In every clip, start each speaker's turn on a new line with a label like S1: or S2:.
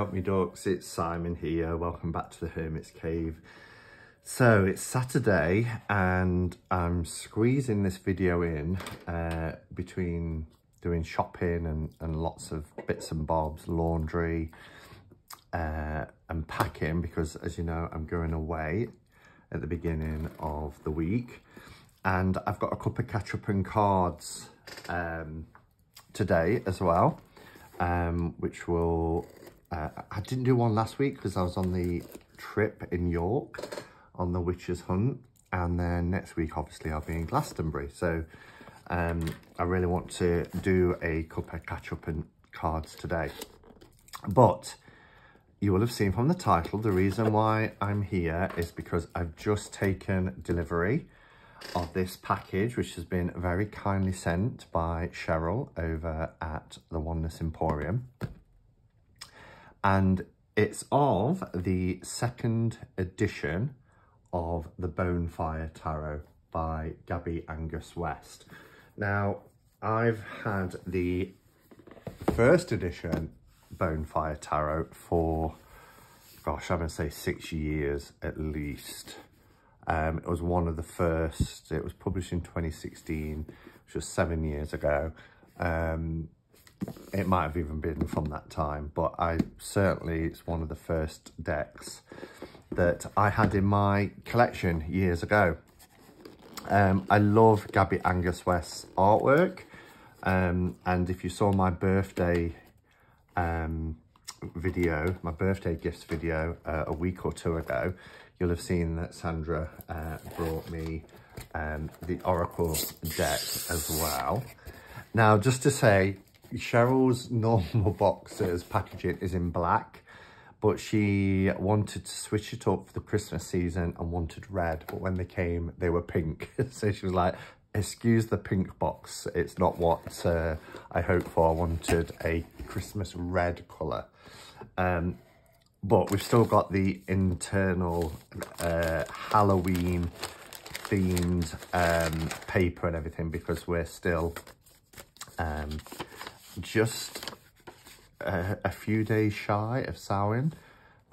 S1: up me ducks, it's Simon here. Welcome back to the Hermit's Cave. So it's Saturday and I'm squeezing this video in between doing shopping and lots of bits and bobs, laundry and packing, because as you know I'm going away at the beginning of the week, and I've got a couple of catch up and cards today as well, which will I didn't do one last week because I was on the trip in York on the witches hunt, and then next week obviously I'll be in Glastonbury, so I really want to do a couple of catch up and cards today. But you will have seen from the title, the reason why I'm here is because I've just taken delivery of this package, which has been very kindly sent by Cheryl over at the Oneness Emporium. And it's of the second edition of the Bonefire Tarot by Gabby Angus West. Now, I've had the first edition Bonefire Tarot for, gosh, I'm going to say 6 years at least. It was one of the first, it was published in 2016, which was 7 years ago. It might have even been from that time, but it's one of the first decks that I had in my collection years ago. I love Gabby Angus West's artwork, and if you saw my birthday video, my birthday gifts video a week or two ago, you'll have seen that Sandra brought me the Oracle deck as well. Now, just to say, Cheryl's normal boxes packaging is in black, but she wanted to switch it up for the Christmas season and wanted red, but when they came, they were pink. So she was like, excuse the pink box, it's not what I hoped for. I wanted a Christmas red colour. But we've still got the internal Halloween themed paper and everything, because we're still just a few days shy of Samhain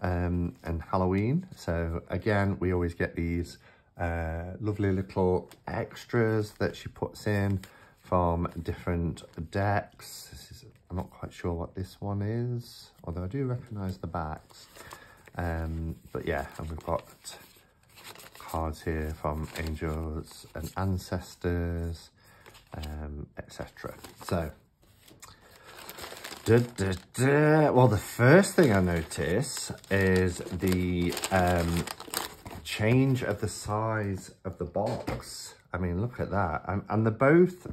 S1: and Halloween. So again, we always get these lovely little extras that she puts in from different decks. I'm not quite sure what this one is, although I do recognise the backs. But yeah, and we've got cards here from angels and ancestors, etc. So, well, the first thing I notice is the change of the size of the box. I mean, look at that. And they're both,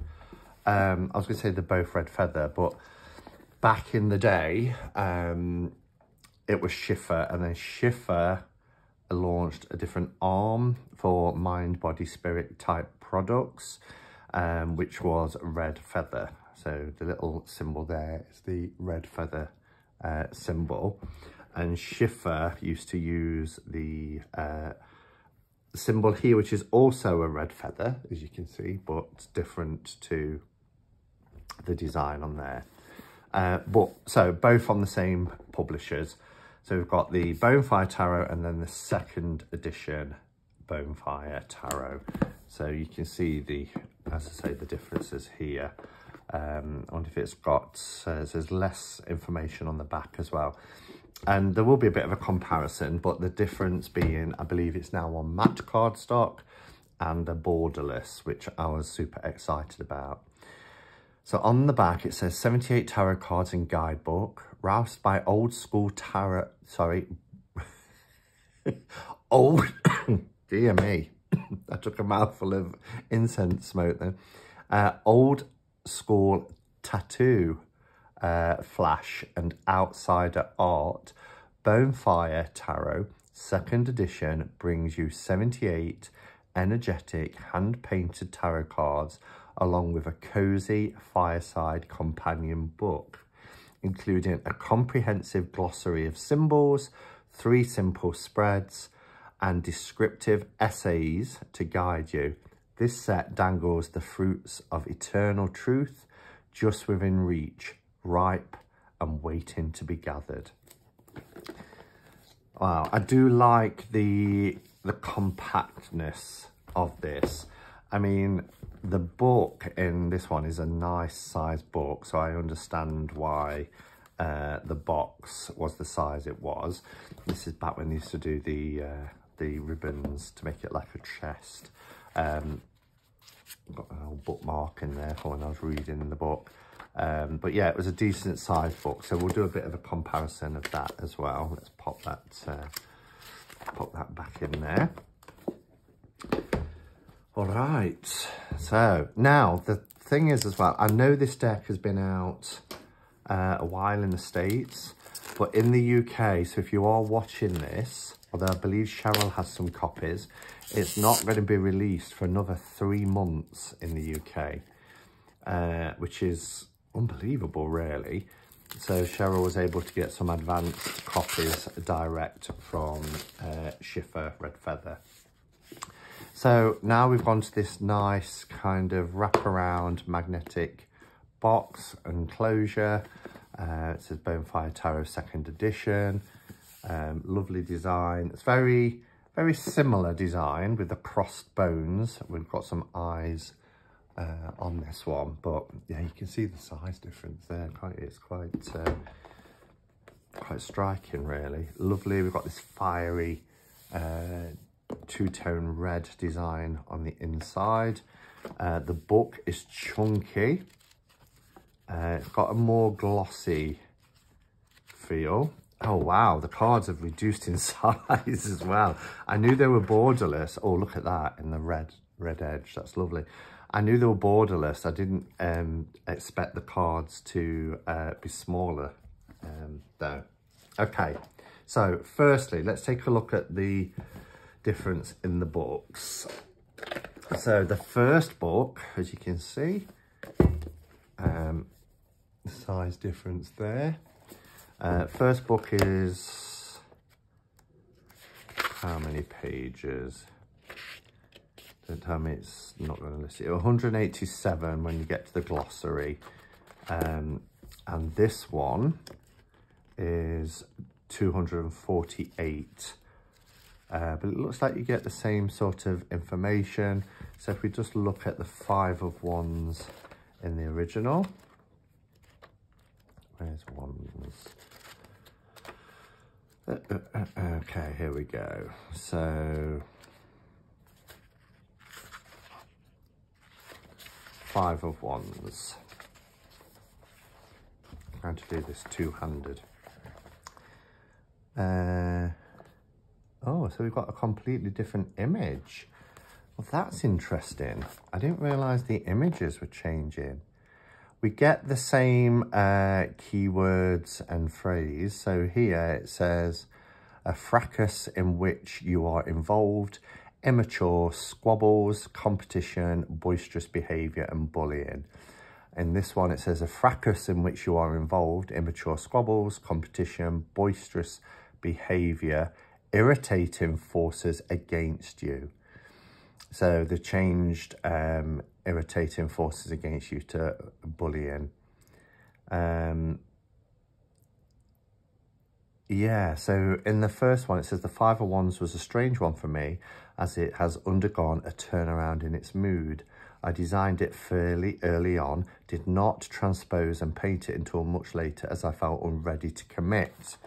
S1: I was going to say they're both red feather, but back in the day, it was Schiffer, and then Schiffer launched a different arm for mind, body, spirit type products, which was red feather. So the little symbol there is the red feather symbol. And Schiffer used to use the symbol here, which is also a red feather, as you can see, but different to the design on there. So both on the same publishers. So we've got the Bonefire Tarot and then the second edition Bonefire Tarot. So you can see as I say, the differences here. I wonder if it's got, there's less information on the back as well. And there will be a bit of a comparison, but the difference being, I believe it's now on matte cardstock and a borderless, which I was super excited about. So on the back, it says 78 tarot cards in guidebook, roused by old school tarot, dear me, I took a mouthful of incense smoke then. Old school tattoo, flash and outsider art. Bonefire Tarot, second edition, brings you 78 energetic hand-painted tarot cards, along with a cozy fireside companion book, including a comprehensive glossary of symbols, 3 simple spreads, and descriptive essays to guide you. This set dangles the fruits of eternal truth just within reach, ripe and waiting to be gathered. Wow, I do like the compactness of this. I mean, the book in this one is a nice size book, so I understand why the box was the size it was. This is back when they used to do the ribbons to make it like a chest. Got an old bookmark in there for when I was reading the book. But yeah, it was a decent sized book, so we'll do a bit of a comparison of that as well. Let's pop that back in there. All right, so now the thing is as well, I know this deck has been out a while in the States, but in the UK, so if you are watching this, although I believe Cheryl has some copies, it's not going to be released for another 3 months in the UK, which is unbelievable, really. So Cheryl was able to get some advanced copies direct from Schiffer Red Feather. So now we've gone to this nice kind of wraparound magnetic box enclosure. It says Bonefire Tarot 2nd edition. Lovely design. It's very similar design with the crossed bones. We've got some eyes on this one, but yeah, you can see the size difference there. It's quite striking, really. Lovely. We've got this fiery two-tone red design on the inside. The book is chunky. It's got a more glossy feel. Oh wow, the cards have reduced in size as well. I knew they were borderless. Oh, look at that in the red edge. That's lovely. I knew they were borderless. I didn't expect the cards to be smaller though. Okay, so firstly, let's take a look at the difference in the books. So the first book, as you can see, the size difference there. First book is how many pages? Don't tell me it's not going to list it. 187 when you get to the glossary. And this one is 248. But it looks like you get the same sort of information. So if we just look at the 5 of Wands in the original. Where's Wands? Okay, here we go. So 5 of Wands. I'm trying to do this two-handed. Oh, so we've got a completely different image. Well, that's interesting. I didn't realise the images were changing. We get the same keywords and phrase. So here it says, a fracas in which you are involved, immature, squabbles, competition, boisterous behaviour and bullying. In this one it says, a fracas in which you are involved, immature, squabbles, competition, boisterous behaviour, irritating forces against you. So they changed irritating forces against you to bullying. Yeah, so in the first one, it says the 5 of Wands was a strange one for me as it has undergone a turnaround in its mood. I designed it fairly early on, did not transpose and paint it until much later as I felt unready to commit.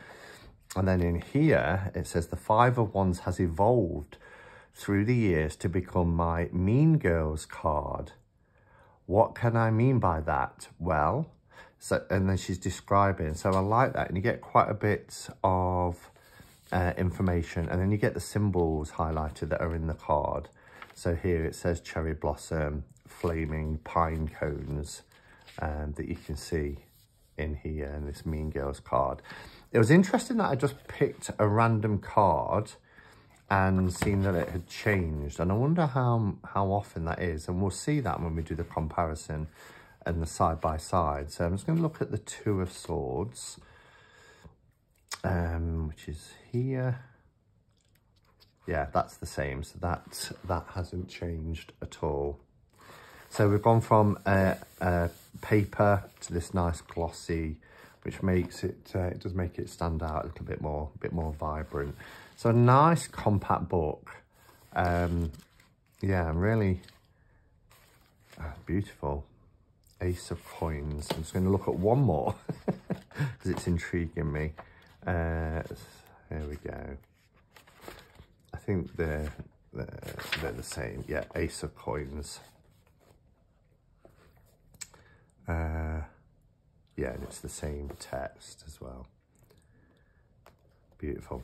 S1: And then in here, it says the 5 of Wands has evolved through the years to become my Mean Girls card. What can I mean by that? Well, so, and then she's describing. So I like that. And you get quite a bit of information. And then you get the symbols highlighted that are in the card. So here it says cherry blossom, flaming pine cones that you can see in here in this Mean Girls card. It was interesting that I just picked a random card and seen that it had changed, and I wonder how often that is, and we'll see that when we do the comparison and the side by side. So I'm just going to look at the 2 of Swords, which is here. Yeah, that's the same, so that hasn't changed at all. So we've gone from paper to this nice glossy which makes it, it does make it stand out a little bit more vibrant. So a nice compact book. Yeah, really beautiful. Ace of Coins. I'm just going to look at one more because it's intriguing me. Here we go. I think they're the same. Yeah, Ace of Coins. Yeah, and it's the same text as well. Beautiful.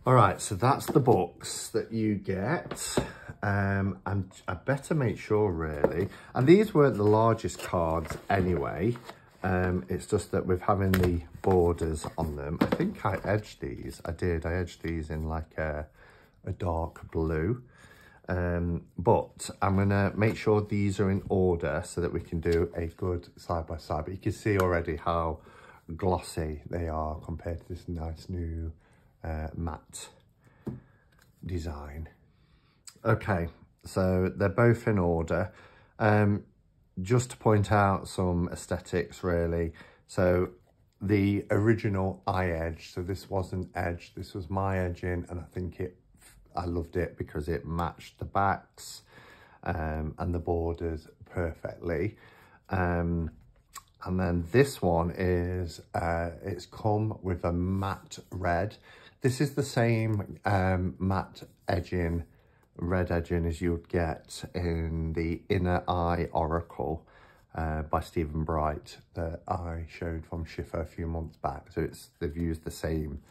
S1: All right, so that's the books that you get. And I better make sure, really. And these weren't the largest cards anyway. It's just that with having the borders on them, I think I edged these. I did. I edged these in like a dark blue. But I'm going to make sure these are in order so that we can do a good side-by-side. But you can see already how glossy they are compared to this nice new matte design. Okay, so they're both in order. Just to point out some aesthetics, really. So the original I edged, so this wasn't edged, this was my edging, and I think I loved it because it matched the backs and the borders perfectly. And then this one is, it's come with a matte red. This is the same matte edging, red edging as you would get in the Inner Eye Oracle by Stephen Bright that I showed from Schiffer a few months back. So they've used the same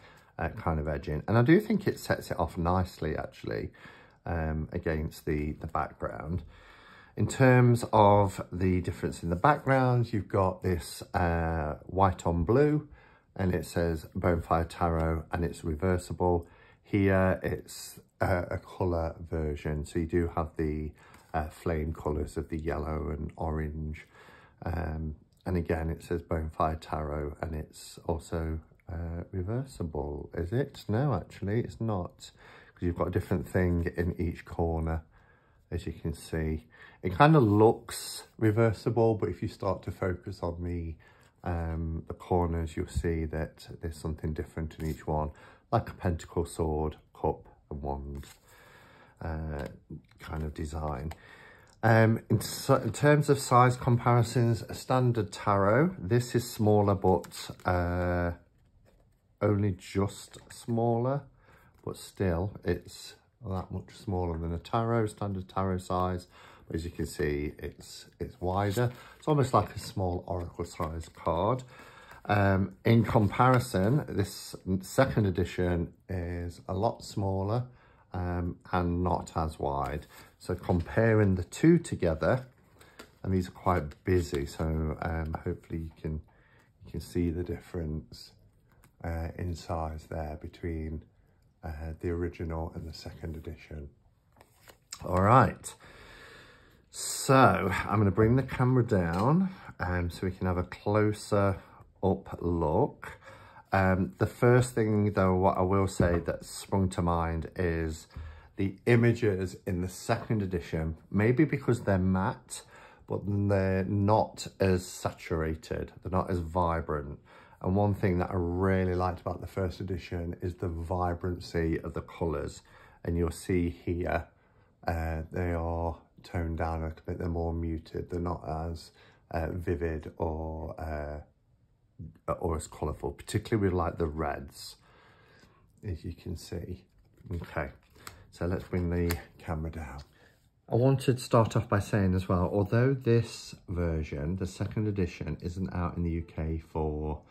S1: kind of edging, and I do think it sets it off nicely actually against the background. In terms of the difference in the backgrounds, you've got this white on blue, and it says Bonefire Tarot, and it's reversible. Here it's a colour version, so you do have the flame colours of the yellow and orange, and again it says Bonefire Tarot, and it's also reversible. Is it? No, actually it's not, because you've got a different thing in each corner. As you can see, it kind of looks reversible, but if you start to focus on the corners, you'll see that there's something different in each one, like a pentacle, sword, cup and wand kind of design. In terms of size comparisons, a standard tarot, this is smaller, but only just smaller, but still it's that much smaller than a tarot, standard tarot size. But as you can see, it's wider. It's almost like a small oracle size card. In comparison, this second edition is a lot smaller and not as wide. So comparing the two together, and these are quite busy, so hopefully you can see the difference in size there between the original and the second edition. All right, so I'm going to bring the camera down so we can have a closer up look. The first thing though, what I will say that sprung to mind is the images in the second edition, maybe because they're matte, but they're not as saturated, they're not as vibrant. And one thing that I really liked about the first edition is the vibrancy of the colours. And you'll see here, they are toned down a little bit, they're more muted, they're not as vivid or as colourful, particularly with like the reds, as you can see. Okay, so let's bring the camera down. I wanted to start off by saying as well, although this version, the second edition, isn't out in the UK for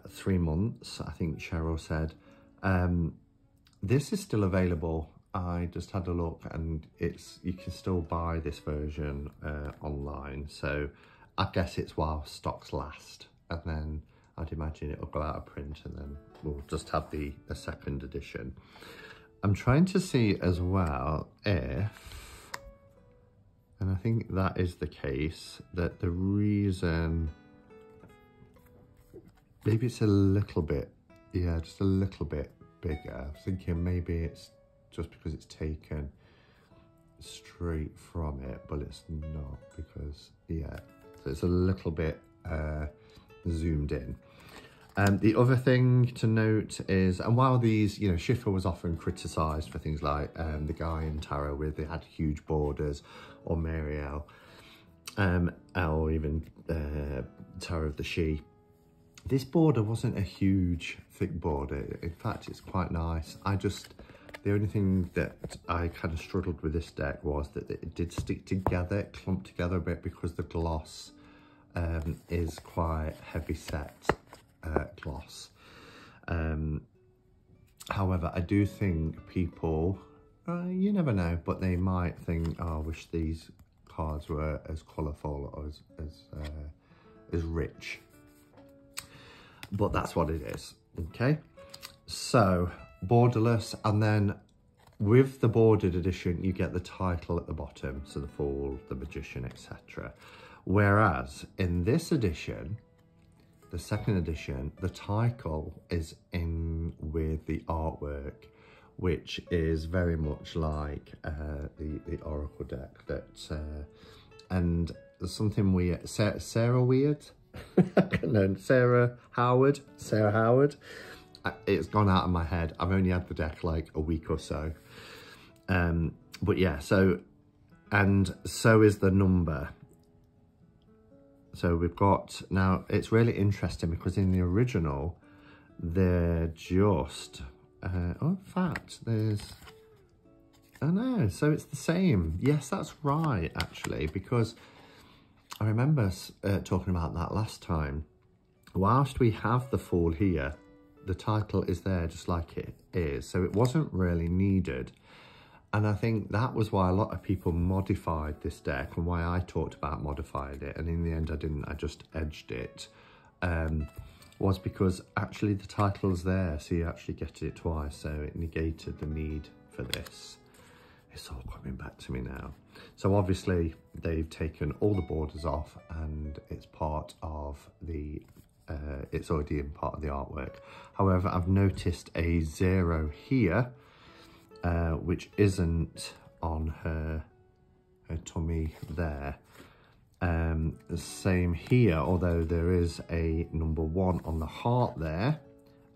S1: 3 months, I think Cheryl said, this is still available. I just had a look, and you can still buy this version online. So I guess it's while stocks last, and then I'd imagine it'll go out of print, and then we'll just have the second edition. I'm trying to see as well if, and I think that is the case, that the reason, maybe it's a little bit, yeah, just a little bit bigger. I was thinking maybe it's just because it's taken straight from it, but it's not, because, yeah, so it's a little bit zoomed in. The other thing to note is, and while these, you know, Schiffer was often criticised for things like the Guy and Tarot where they had huge borders, or Marielle, or even Tarot of the She. This border wasn't a huge, thick border. In fact, it's quite nice. The only thing that I kind of struggled with this deck was that it did stick together, it clumped together a bit because the gloss is quite heavy set gloss. However, I do think people, you never know, but they might think, oh, I wish these cards were as colourful or as rich. But that's what it is, okay? So, borderless, and then with the bordered edition, you get the title at the bottom, so the Fool, the Magician, etc. Whereas in this edition, the second edition, the title is in with the artwork, which is very much like the Oracle deck. And there's something weird. Sarah Weird? No, Sarah Howard. It's gone out of my head. I've only had the deck like a week or so. But yeah, so is the number. So we've got, now it's really interesting because in the original, they're just, oh, in fact, oh no, so it's the same. Yes, that's right, actually, because I remember talking about that last time. Whilst we have the Fool here, the title is there just like it is. So it wasn't really needed. And I think that was why a lot of people modified this deck and why I talked about modifying it. And in the end, I didn't, I just edged it. Was because actually the title's there. So you actually get it twice. So it negated the need for this. It's all coming back to me now. So obviously they've taken all the borders off and it's part of the, it's already in part of the artwork. However, I've noticed a 0 here, which isn't on her tummy there. The same here, although there is a number 1 on the heart there.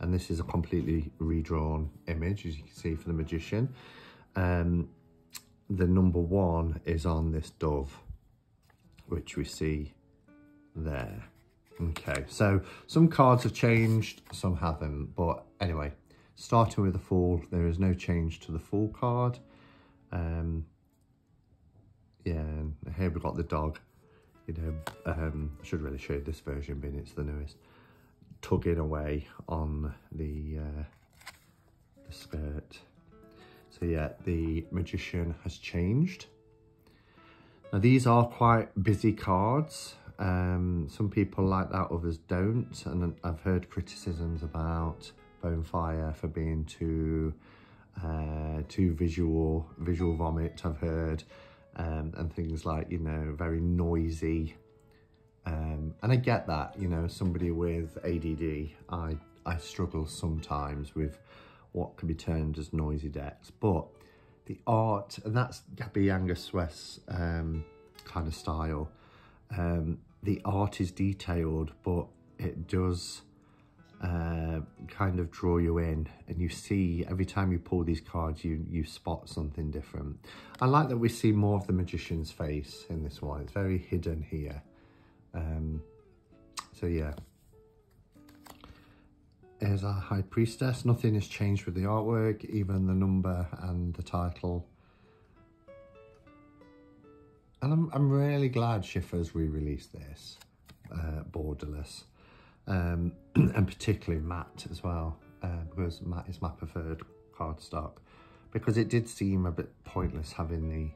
S1: And this is a completely redrawn image, as you can see, for the Magician. The number 1 is on this dove, which we see there. Okay, so some cards have changed, some haven't, but anyway, starting with the Fool, there is no change to the Fool card. Yeah, and here we've got the dog, you know, I should really show you this version, being it's the newest, tugging away on the skirt. So yeah, the Magician has changed. Now these are quite busy cards. Some people like that, others don't. And I've heard criticisms about Bonefire for being too visual vomit, I've heard. And things like, you know, very noisy. And I get that, you know, somebody with ADD, I struggle sometimes with what can be termed as noisy decks, but the art, and that's Gabby Angus-West's kind of style, the art is detailed, but it does kind of draw you in, and you see every time you pull these cards, you spot something different. I like that we see more of the Magician's face in this one. It's very hidden here. So yeah. Here's our High Priestess. Nothing has changed with the artwork, even the number and the title. And I'm really glad Schiffer's re-released this, borderless. And particularly matte as well, because matte is my preferred cardstock. Because it did seem a bit pointless having the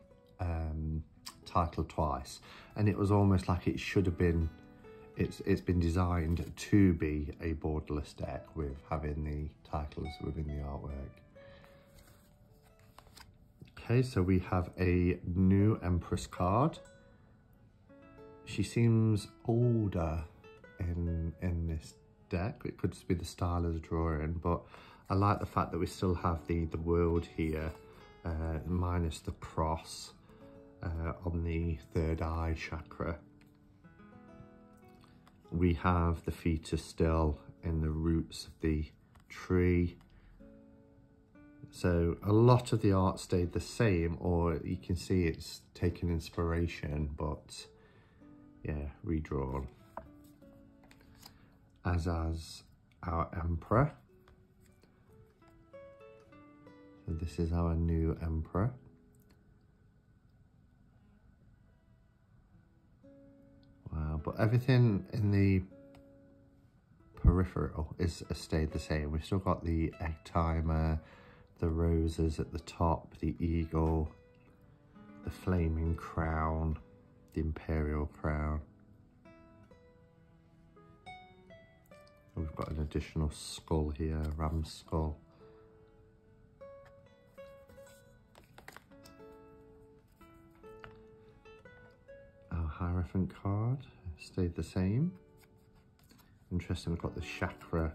S1: title twice. And it was almost like it should have been, it's been designed to be a borderless deck with having the titles within the artwork. Okay, so we have a new Empress card. She seems older in this deck. It could just be the style of the drawing, but I like the fact that we still have the world here, minus the cross on the third eye chakra. We have the fetus still in the roots of the tree. So a lot of the art stayed the same, or you can see it's taken inspiration, but yeah, redrawn. As our emperor. So this is our new emperor. Wow, but everything in the peripheral is stayed the same. We've still got the egg timer, the roses at the top, the eagle, the flaming crown, the imperial crown. We've got an additional skull here, a ram's skull. Our Hierophant card stayed the same. Interesting, we've got the chakra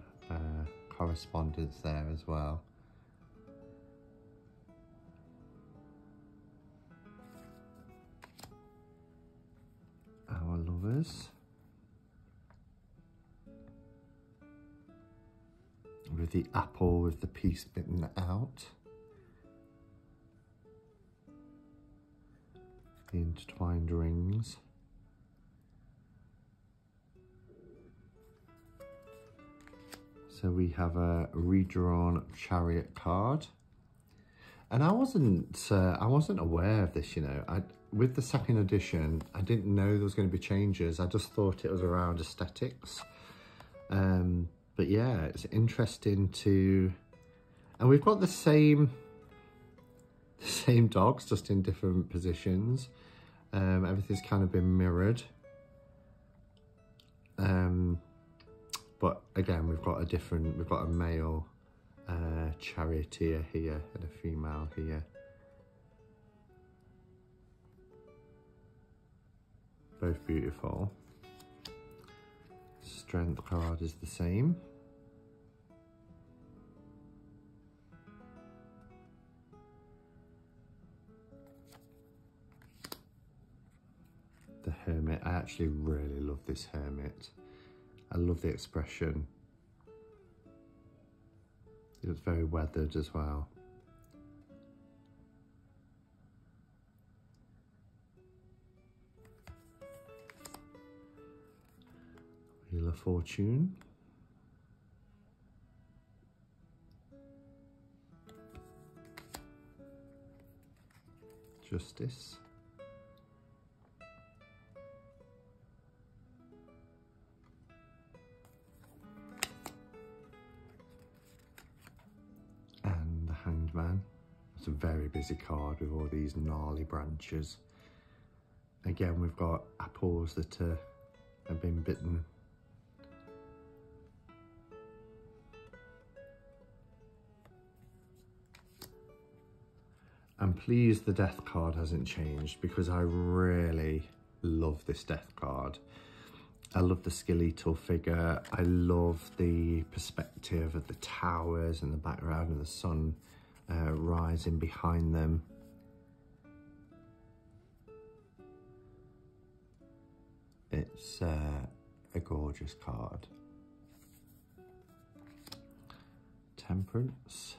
S1: correspondence there as well. Our lovers. With the apple with the piece bitten out. The intertwined rings. So we have a redrawn chariot card. And I wasn't aware of this, you know. With the second edition, I didn't know there was going to be changes. I just thought it was around aesthetics. But yeah, it's interesting to, and we've got the same dogs, just in different positions. Everything's kind of been mirrored. But again, we've got a male charioteer here and a female here. Both beautiful. Strength card is the same. The Hermit, I actually really love this Hermit. I love the expression. It looks very weathered as well. Wheel of Fortune. Justice. And the Hanged Man. It's a very busy card with all these gnarly branches. Again, we've got apples that have been bitten. I'm pleased the Death card hasn't changed, because I really love this Death card. I love the skeletal figure. I love the perspective of the towers in the background and the sun rising behind them. It's a gorgeous card. Temperance.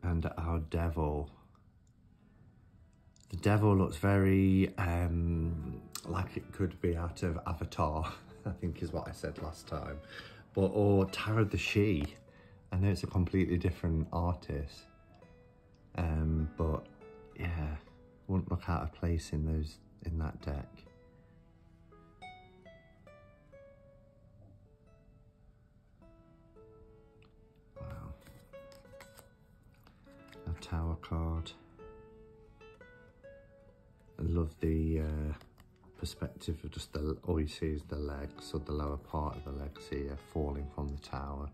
S1: And our Devil. The Devil looks very like it could be out of Avatar, I think is what I said last time. Or Tarot the She. I know it's a completely different artist. But yeah, wouldn't look out of place in that deck. Wow. A Tower card. I love the perspective of just all you see is the legs, or the lower part of the legs here falling from the tower.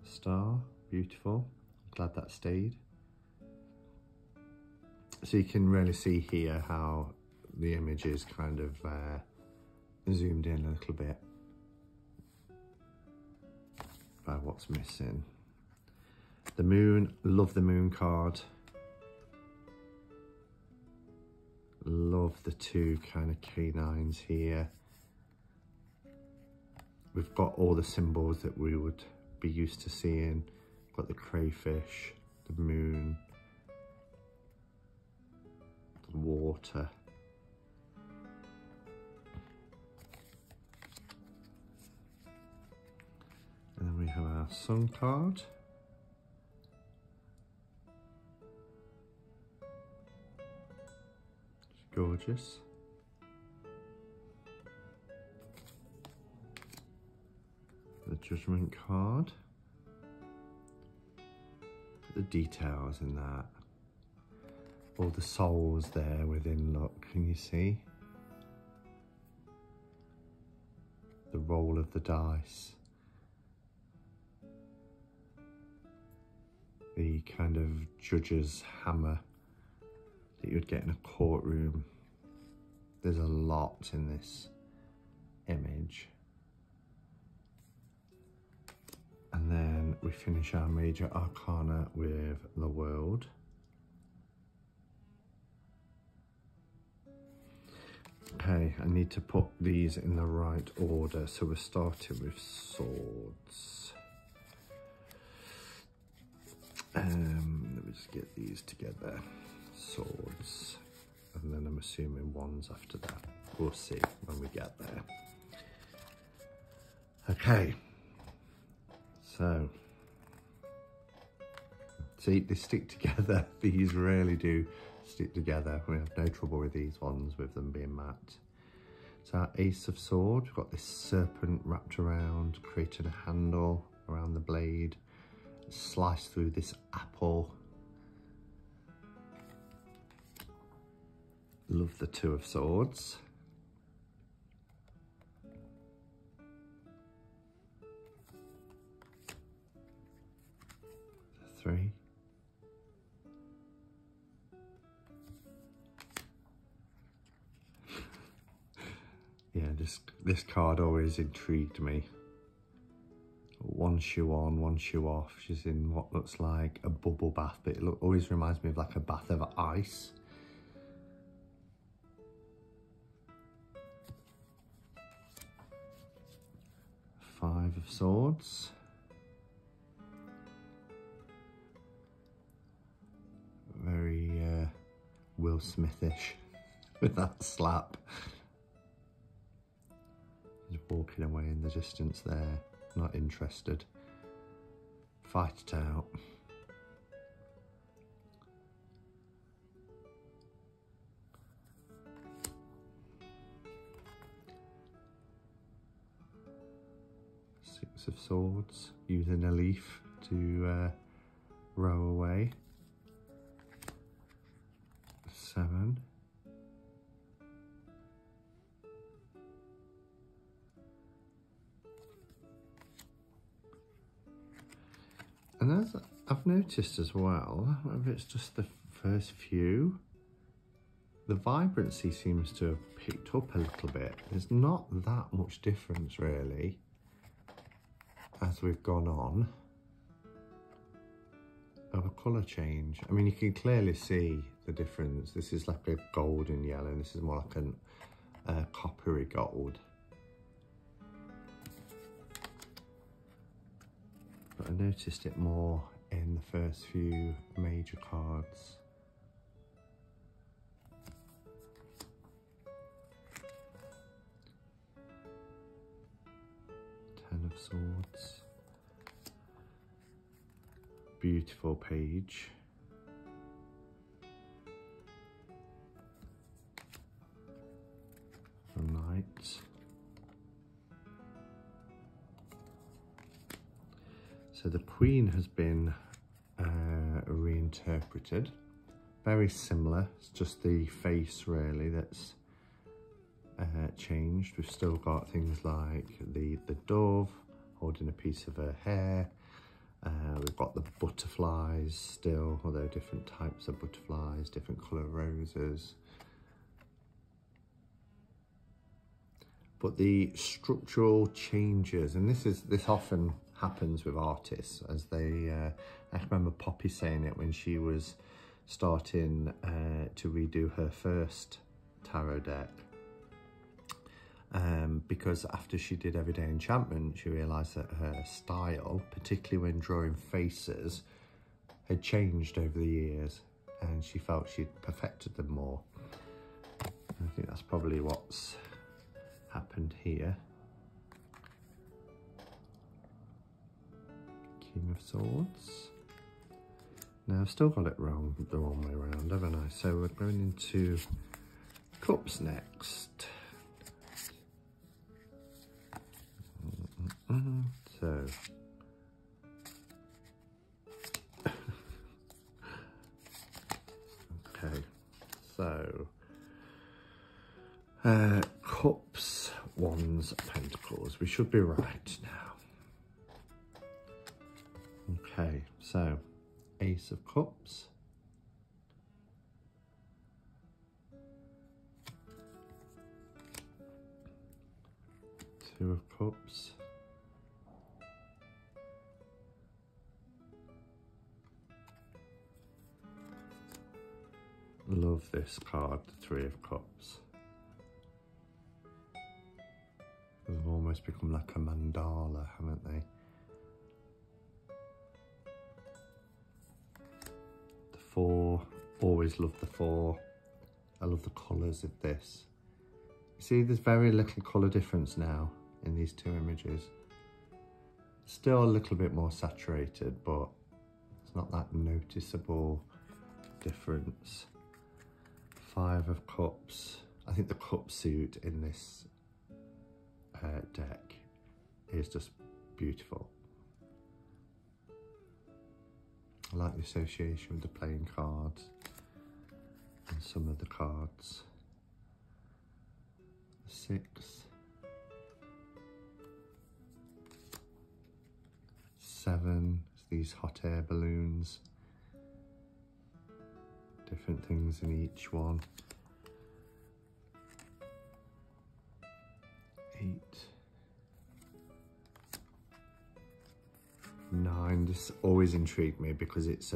S1: The star, beautiful. Glad that stayed. So you can really see here how the image is kind of zoomed in a little bit. by what's missing. The moon, love the moon card. Love the two kind of canines here. We've got all the symbols that we would be used to seeing. Got the crayfish, the moon, the water. And then we have our sun card. It's gorgeous. The judgment card. The details in that. All the souls there within, look, can you see? The roll of the dice. The kind of judge's hammer that you'd get in a courtroom. There's a lot in this image. And then we finish our major arcana with the world. Okay, I need to put these in the right order. So we're starting with swords. Let me just get these together. Swords. And then I'm assuming wands after that. We'll see when we get there. Okay. So, see, they stick together. These really do stick together. We have no trouble with these ones, with them being matte. So our Ace of Swords, we've got this serpent wrapped around, creating a handle around the blade, sliced through this apple. Love the Two of Swords. Three. Yeah, this card always intrigued me. One shoe on, one shoe off. She's in what looks like a bubble bath, but it always reminds me of like a bath of ice. Five of Swords. Very Will Smithish with that slap. He's walking away in the distance there, not interested. Fight it out. Six of Swords, using a leaf to row away. Seven. And as I've noticed as well, if it's just the first few, the vibrancy seems to have picked up a little bit. There's not that much difference really as we've gone on of a colour change. I mean, you can clearly see the difference. This is like a golden yellow, and this is more like a coppery gold. But I noticed it more in the first few major cards. Ten of Swords. Beautiful page. The Knight. So the Queen has been reinterpreted. Very similar, it's just the face really that's changed. We've still got things like the dove holding a piece of her hair. We've got the butterflies still, although different types of butterflies, different colour roses. But the structural changes, and this often happens with artists as they, I remember Poppy saying it when she was starting to redo her first tarot deck. Because after she did Everyday Enchantment, she realised that her style, particularly when drawing faces, had changed over the years, and she felt she'd perfected them more. And I think that's probably what's happened here. King of Swords. Now I've still got it wrong the wrong way around, haven't I? So we're going into Cups next. So okay, so Cups, Wands, Pentacles. We should be right now. Okay, so Ace of Cups, Two of Cups, love this card, the Three of Cups. They've almost become like a mandala, haven't they? The Four, always love the Four. I love the colours of this. You see, there's very little colour difference now in these two images. Still a little bit more saturated, but it's not that noticeable difference. Five of Cups. I think the cup suit in this deck is just beautiful. I like the association with the playing cards and some of the cards. Six, seven, these hot air balloons. Different things in each one. 8, 9. This always intrigued me because it's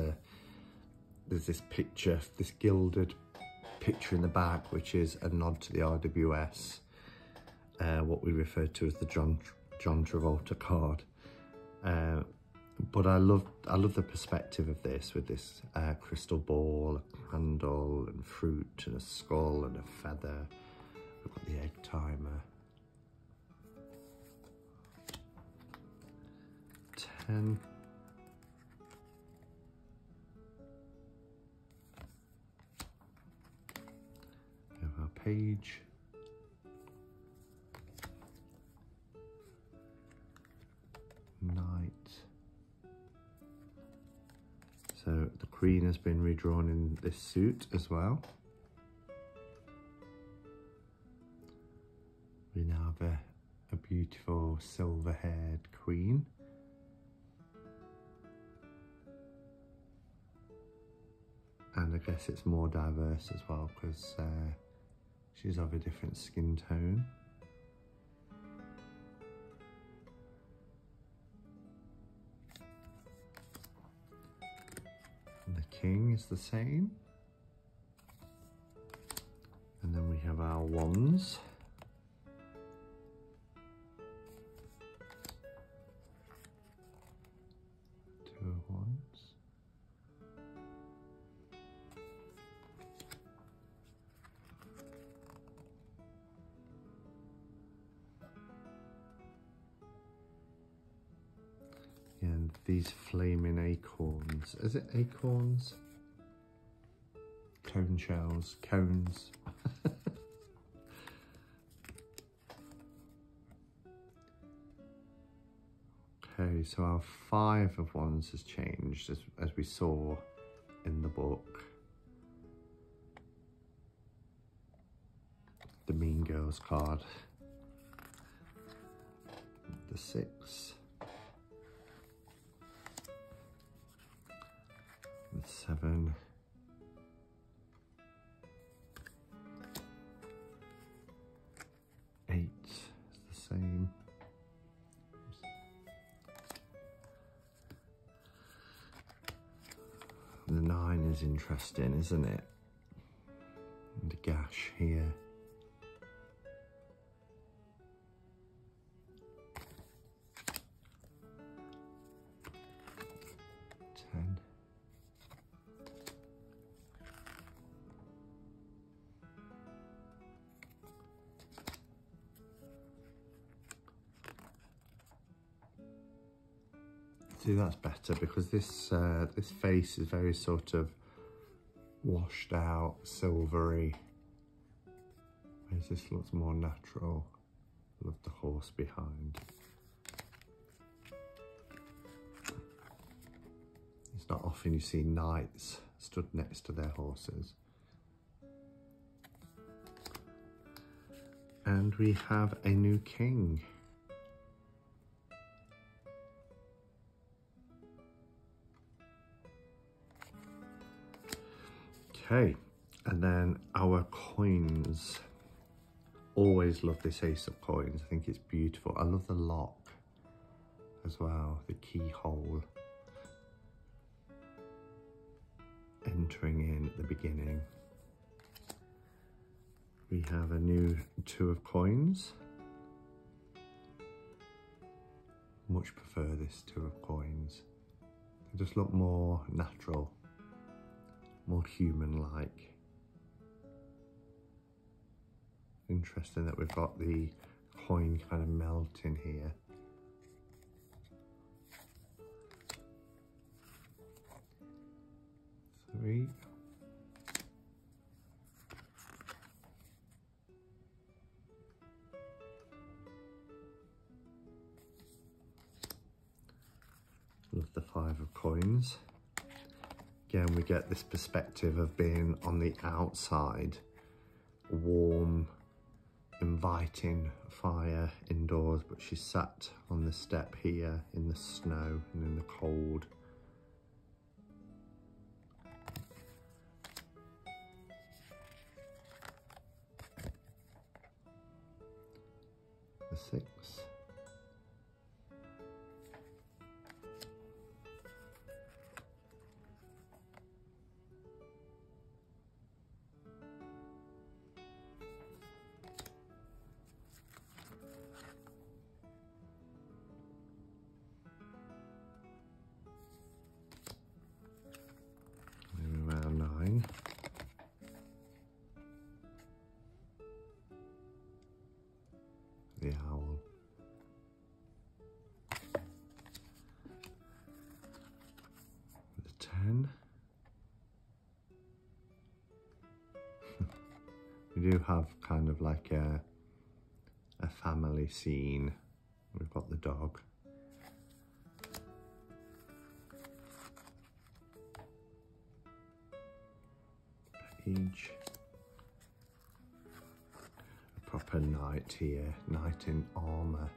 S1: there's this picture, this gilded picture in the back, which is a nod to the RWS, what we refer to as the John Travolta card. But I love the perspective of this, with this crystal ball, a candle, and fruit, and a skull, and a feather. We've got the egg timer. 10. We have our page. Knight. So the Queen has been redrawn in this suit as well. We now have a beautiful silver-haired Queen. And I guess it's more diverse as well because she's of a different skin tone. And the King is the same. And then we have our Wands. Two of Wands. And these flaming acorns. Is it acorns? Cone shells, cones. Okay, so our Five of Wands has changed as we saw in the book. The Mean Girls card. The Six. The Seven. Eight is the same. 9 is interesting, isn't it? And a gash here. See, that's better because this this face is very sort of washed out, silvery. Whereas this looks more natural. Love the horse behind. It's not often you see knights stood next to their horses. And we have a new king. Okay, and then our coins. Always love this ace of coins. I think it's beautiful. I love the lock as well, the keyhole entering in at the beginning. We have a new 2 of coins. Much prefer this 2 of coins. They just look more natural, more human-like. Interesting that we've got the coin kind of melting here. Three. Love the 5 of coins. Again, we get this perspective of being on the outside, warm, inviting fire indoors, but she's sat on the step here in the snow and in the cold. The 6. Around 9. The owl. The 10. We do have kind of like a family scene. We've got the dog. Page. A proper knight here, knight in armour.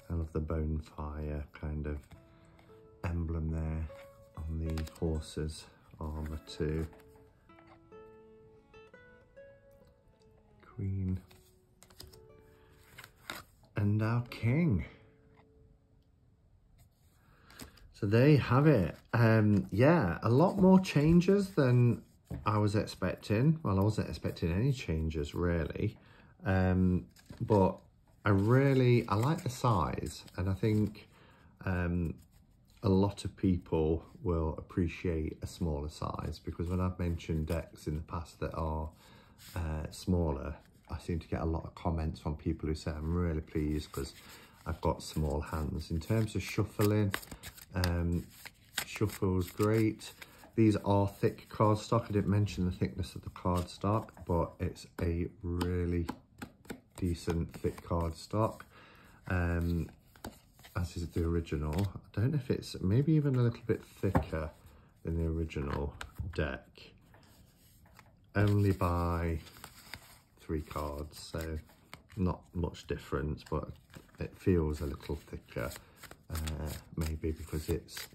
S1: I love the Bonefire kind of emblem there on the horse's armour too. Queen. And our king. So there you have it. Yeah, a lot more changes than I was expecting. Well, I wasn't expecting any changes really. But I like the size, and I think a lot of people will appreciate a smaller size, because when I've mentioned decks in the past that are smaller, I seem to get a lot of comments from people who say I'm really pleased because I've got small hands. In terms of shuffling, shuffle's great. These are thick cardstock. I didn't mention the thickness of the cardstock, but it's a really decent thick cardstock, as is the original. I don't know if it's maybe even a little bit thicker than the original deck, only by 3 cards, so not much difference, but it feels a little thicker, maybe because it's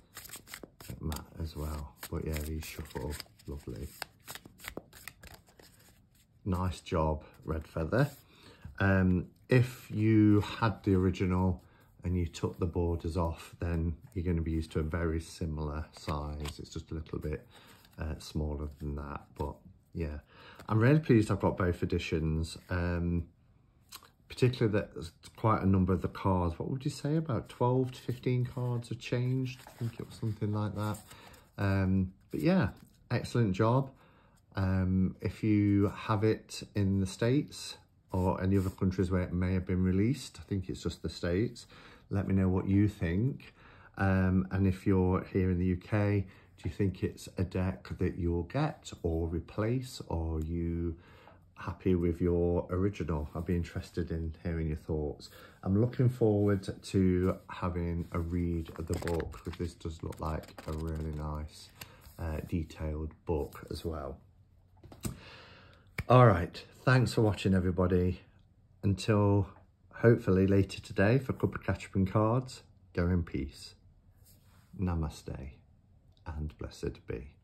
S1: matte as well. But yeah, these shuffle lovely. Nice job, Red Feather. If you had the original, and you took the borders off, then you're going to be used to a very similar size. It's just a little bit smaller than that, but yeah, I'm really pleased I've got both editions. Particularly that quite a number of the cards, what would you say, about 12 to 15 cards have changed? I think it was something like that. But yeah, excellent job. If you have it in the States or any other countries where it may have been released, I think it's just the States, let me know what you think. And if you're here in the UK, do you think it's a deck that you'll get or replace, or are you happy with your original? I'd be interested in hearing your thoughts. I'm looking forward to having a read of the book, because this does look like a really nice detailed book as well. All right, thanks for watching, everybody. Until hopefully later today for a couple of catch-up cards, go in peace. Namaste and blessed be.